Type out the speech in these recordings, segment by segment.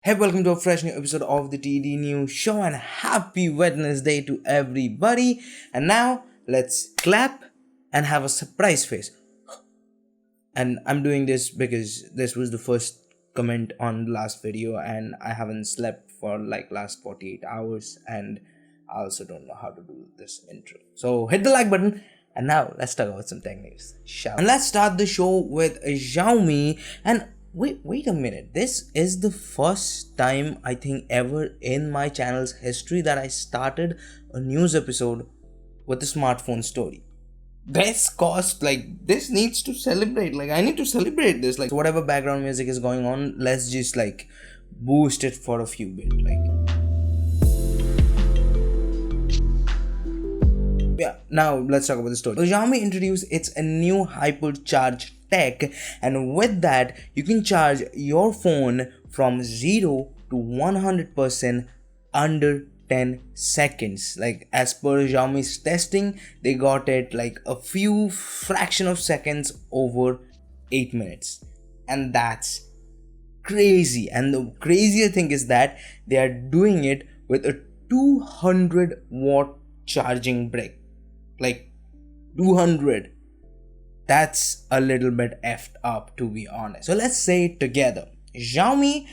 Hey, welcome to a fresh new episode of the TD News Show and happy Wednesday to everybody. And now let's clap and have a surprise face. And I'm doing this because this was the first comment on the last video and I haven't slept for like last 48 hours and I also don't know how to do this intro. So hit the like button. And now let's talk about some tech news. And let's start the show with Xiaomi. And wait a minute. This is the first time I think ever in my channel's history that I started a news episode with a smartphone story. This cost, like, this needs to celebrate. Like, I need to celebrate this. Like, so whatever background music is going on, let's just like boost it for a few bit. Like, yeah, now let's talk about the story. So Xiaomi introduced its new hypercharge tech, and with that you can charge your phone from 0 to 100% under 10 seconds. Like, as per Xiaomi's testing, they got it like a few fraction of seconds over 8 minutes, and that's crazy. And the crazier thing is that they are doing it with a 200-watt charging brick. Like 200. That's a little bit effed up, to be honest. So let's say it together. Xiaomi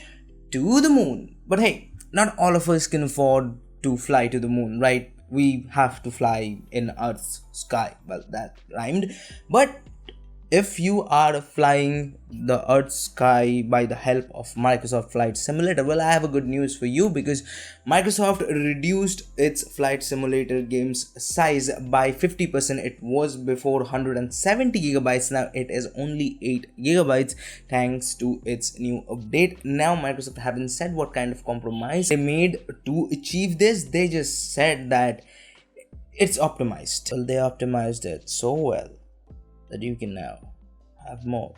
to the moon. But hey, not all of us can afford to fly to the moon, right? We have to fly in Earth's sky. Well, that rhymed. But if you are flying the Earth's sky by the help of Microsoft Flight Simulator, well, I have a good news for you, because Microsoft reduced its Flight Simulator game's size by 50%. It was before 170 gigabytes. Now it is only 8 gigabytes thanks to its new update. Now Microsoft haven't said what kind of compromise they made to achieve this. They just said that it's optimized. Well, they optimized it so well that you can now have more,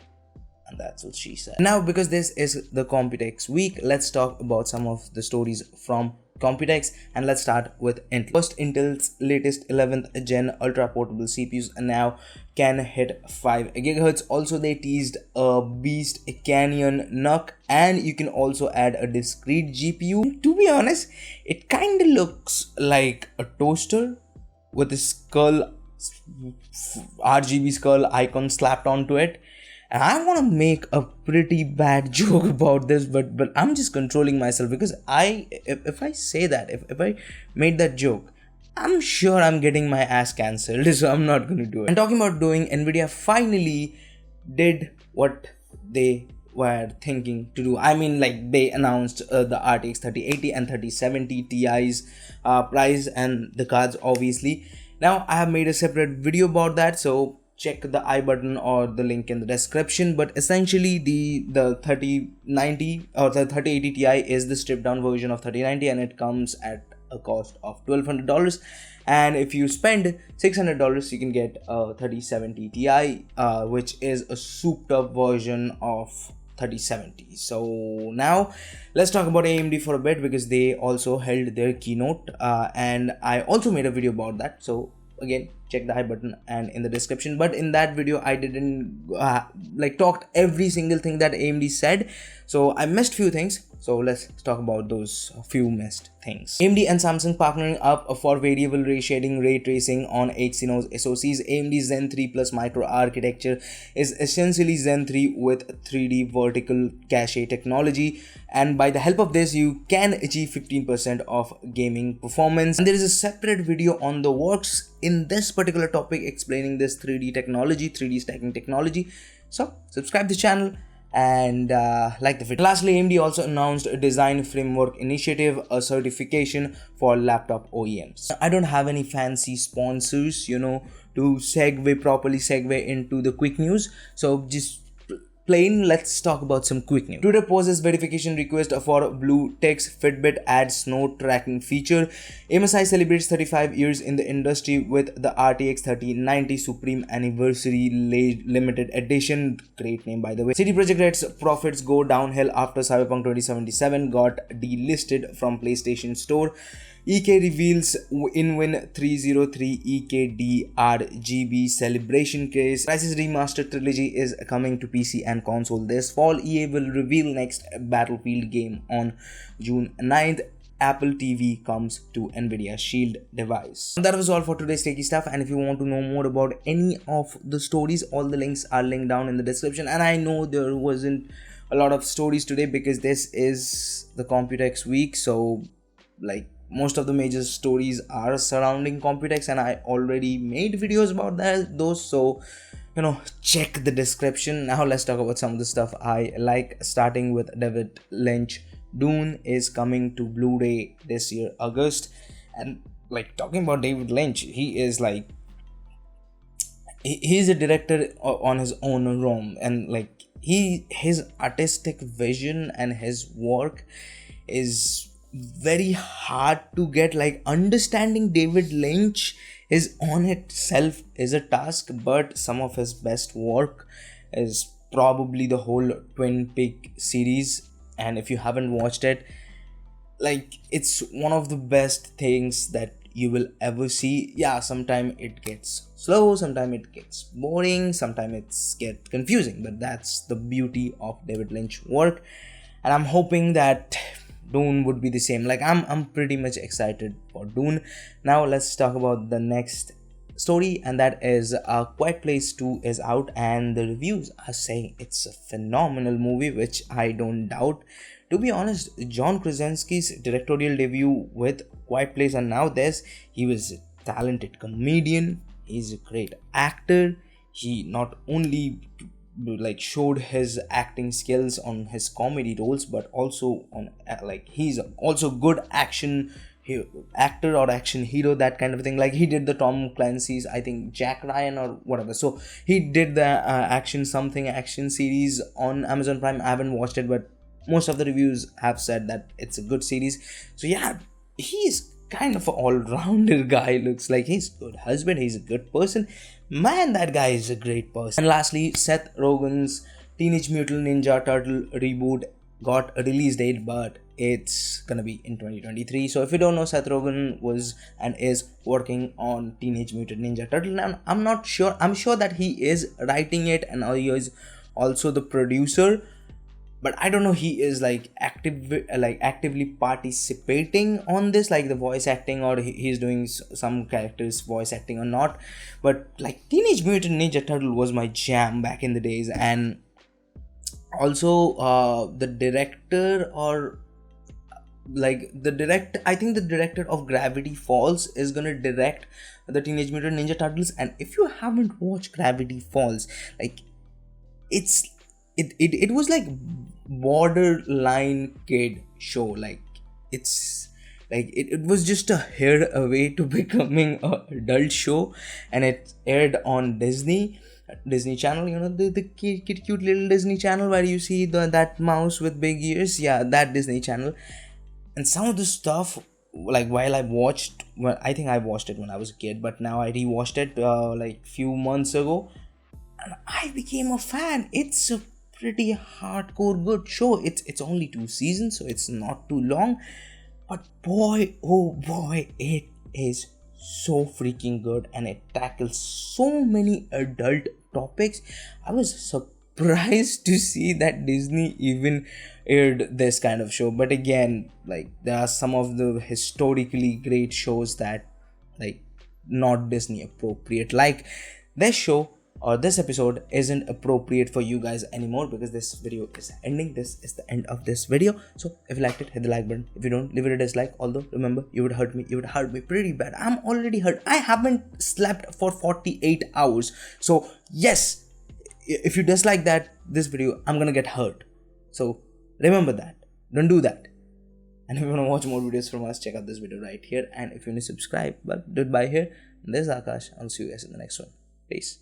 and that's what she said. Now, because this is the Computex week, let's talk about some of the stories from Computex, and let's start with Intel. First, Intel's latest 11th gen ultra portable CPUs now can hit 5 GHz. Also, they teased a beast Canyon NUC, and you can also add a discrete GPU. To be honest, it kind of looks like a toaster with a skull, RGB skull icon slapped onto it. And I want to make a pretty bad joke about this, but I'm just controlling myself, because if I say that, if I made that joke, I'm sure I'm getting my ass cancelled, so I'm not gonna do it. And talking about doing, Nvidia finally did what they were thinking to do. I mean, like, they announced the RTX 3080 and 3070 Ti's price and the cards, obviously. Now I have made a separate video about that, so check the I button or the link in the description. But essentially the 3090 or the 3080 Ti is the stripped down version of 3090, and it comes at a cost of $1,200. And if you spend $600, you can get a 3070 Ti, which is a souped up version of 3070. So now let's talk about AMD for a bit, because they also held their keynote, and I also made a video about that. So again, check the I button and in the description. But in that video, I didn't like talked every single thing that AMD said, so I missed few things. So let's talk about those few missed things. AMD and Samsung partnering up for variable ray shading ray tracing on Exynos SoCs. AMD Zen 3 Plus micro architecture is essentially Zen 3 with 3D vertical cache technology, and by the help of this you can achieve 15% of gaming performance. And there is a separate video on the works in this particular topic explaining this 3D technology, 3D stacking technology. So subscribe to the channel and like the video. Lastly, AMD also announced a design framework initiative, a certification for laptop OEMs. I don't have any fancy sponsors, to properly segue into the quick news, so just plain, let's talk about some quick news. Twitter poses verification request for Bluetooth Fitbit adds snore tracking feature. MSI celebrates 35 years in the industry with the RTX 3090 SUPRIM Anniversary Limited Edition. Great name, by the way. CD Projekt Red's profits go downhill after Cyberpunk 2077 got delisted from PlayStation Store. EK reveals InWin 303 EK D-RGB celebration case. Crysis Remastered Trilogy is coming to PC and console this fall. EA will reveal next Battlefield game on June 9th. Apple TV comes to NVIDIA Shield device. That was all for today's techie stuff, and if you want to know more about any of the stories, all the links are linked down in the description. And I know there wasn't a lot of stories today because this is the Computex week, so like most of the major stories are surrounding Computex, and I already made videos about those, so you know, check the description. Now let's talk about some of the stuff I like, starting with David Lynch. Dune is coming to Blu-ray this year, August. And like, talking about David Lynch, he is like, he's a director on his own realm, and like his artistic vision and his work is very hard to get. Like, understanding David Lynch is on itself is a task, but some of his best work is probably the whole Twin Peak series. And if you haven't watched it, like, it's one of the best things that you will ever see. Yeah, sometimes it gets slow, sometimes it gets boring, sometimes it's get confusing, but that's the beauty of David Lynch work. And I'm hoping that Dune would be the same. Like, I'm pretty much excited for Dune. Now let's talk about the next story, and that is Quiet Place 2 is out, and the reviews are saying it's a phenomenal movie, which I don't doubt. To be honest, John Krasinski's directorial debut with Quiet Place, and now this, he was a talented comedian, he's a great actor. He not only like showed his acting skills on his comedy roles, but also on like, he's also good action actor or action hero, that kind of thing. Like, he did the Tom Clancy's, I think, Jack Ryan or whatever, so he did the action series on Amazon Prime. I haven't watched it, but most of the reviews have said that it's a good series. So yeah, he's kind of an all-rounder guy. Looks like he's a good husband, he's a good person, man, that guy is a great person. And lastly, Seth Rogen's Teenage Mutant Ninja Turtle reboot got a release date, but it's gonna be in 2023. So if you don't know, Seth Rogen was and is working on Teenage Mutant Ninja Turtle. Now I'm not sure, I'm sure that he is writing it, and he is also the producer, but I don't know, he is like actively participating on this, like the voice acting, or he's doing some characters voice acting or not. But like, Teenage Mutant Ninja Turtle was my jam back in the days. And also the director, or like I think the director of Gravity Falls is gonna direct the Teenage Mutant Ninja Turtles. And if you haven't watched Gravity Falls, like, it was like borderline kid show. Like, it's like it was just a hair away to becoming a adult show, and it aired on Disney Channel, you know, the cute little Disney Channel where you see that mouse with big ears. Yeah, that Disney Channel. And some of the stuff, like, while I think I watched it when I was a kid, but now I rewatched it like few months ago, and I became a fan. It's a pretty hardcore good show. It's only 2 seasons, so it's not too long, but boy, oh boy, it is so freaking good, and it tackles so many adult topics. I was surprised to see that Disney even aired this kind of show. But again, like, there are some of the historically great shows that, like, not Disney appropriate. Like, this show or this episode isn't appropriate for you guys anymore, because this video is ending. This is the end of this video. So if you liked it, hit the like button. If you don't, leave it a dislike. Although, remember, you would hurt me pretty bad. I'm already hurt. I haven't slept for 48 hours. So yes, if you dislike this video, I'm gonna get hurt. So remember that. Don't do that. And if you want to watch more videos from us, check out this video right here. And if you want to subscribe, but do it by here. This is Akash. I'll see you guys in the next one. Peace.